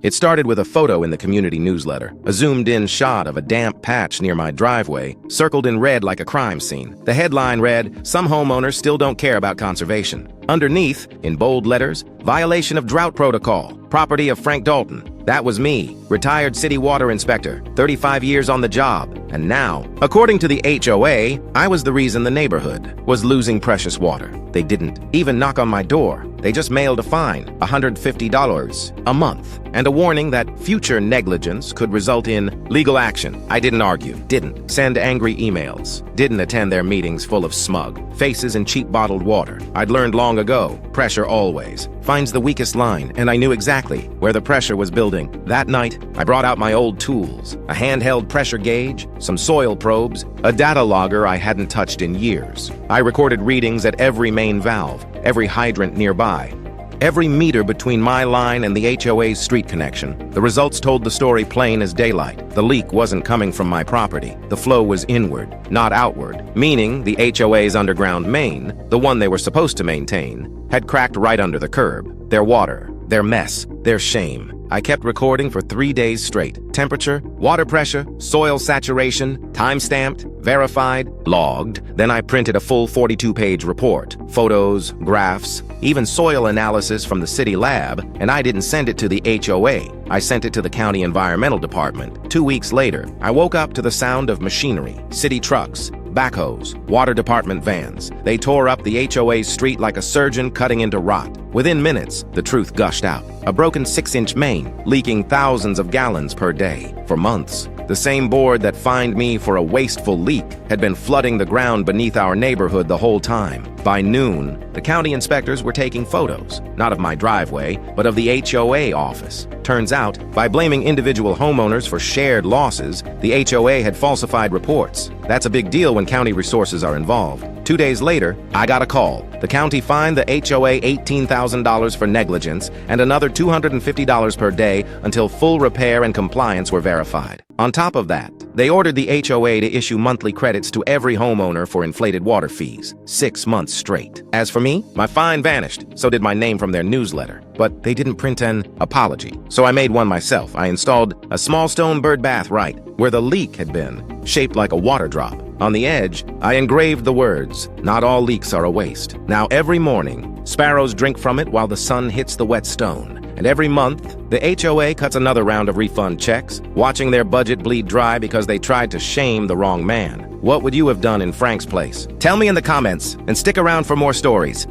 It started with a photo in the community newsletter, a zoomed-in shot of a damp patch near my driveway, circled in red like a crime scene. The headline read, "Some homeowners still don't care about conservation." Underneath, in bold letters, "Violation of drought protocol, property of Frank Dalton." That was me, retired city water inspector, 35 years on the job. And now, according to the HOA, I was the reason the neighborhood was losing precious water. They didn't even knock on my door. They just mailed a fine, $150 a month, and a warning that future negligence could result in legal action. I didn't argue, didn't send angry emails, didn't attend their meetings full of smug faces and cheap bottled water. I'd learned long ago, pressure always finds the weakest line, and I knew exactly where the pressure was building. That night, I brought out my old tools, a handheld pressure gauge, some soil probes, a data logger I hadn't touched in years. I recorded readings at every main valve, every hydrant nearby, every meter between my line and the HOA's street connection. The results told the story plain as daylight. The leak wasn't coming from my property. The flow was inward, not outward, meaning the HOA's underground main, the one they were supposed to maintain, had cracked right under the curb. Their water, their mess, their shame. I kept recording for 3 days straight. Temperature, water pressure, soil saturation, time-stamped, verified, logged. Then I printed a full 42-page report. Photos, graphs, even soil analysis from the city lab, and I didn't send it to the HOA. I sent it to the county environmental department. 2 weeks later, I woke up to the sound of machinery, city trucks, backhoes, water department vans. They tore up the HOA's street like a surgeon cutting into rot. Within minutes, the truth gushed out. A broken 6-inch main, leaking thousands of gallons per day. For months, the same board that fined me for a wasteful leak had been flooding the ground beneath our neighborhood the whole time. By noon, the county inspectors were taking photos, not of my driveway, but of the HOA office. Turns out, by blaming individual homeowners for shared losses, the HOA had falsified reports. That's a big deal when county resources are involved. 2 days later, I got a call. The county fined the HOA $18,000 for negligence and another $250 per day until full repair and compliance were verified. On top of that, they ordered the HOA to issue monthly credits to every homeowner for inflated water fees, 6 months straight. As for me, my fine vanished, so did my name from their newsletter. But they didn't print an apology, so I made one myself. I installed a small stone bird bath right where the leak had been, shaped like a water drop. On the edge, I engraved the words, "Not all leaks are a waste." Now every morning, sparrows drink from it while the sun hits the wet stone. And every month, the HOA cuts another round of refund checks, watching their budget bleed dry because they tried to shame the wrong man. What would you have done in Frank's place? Tell me in the comments, and stick around for more stories.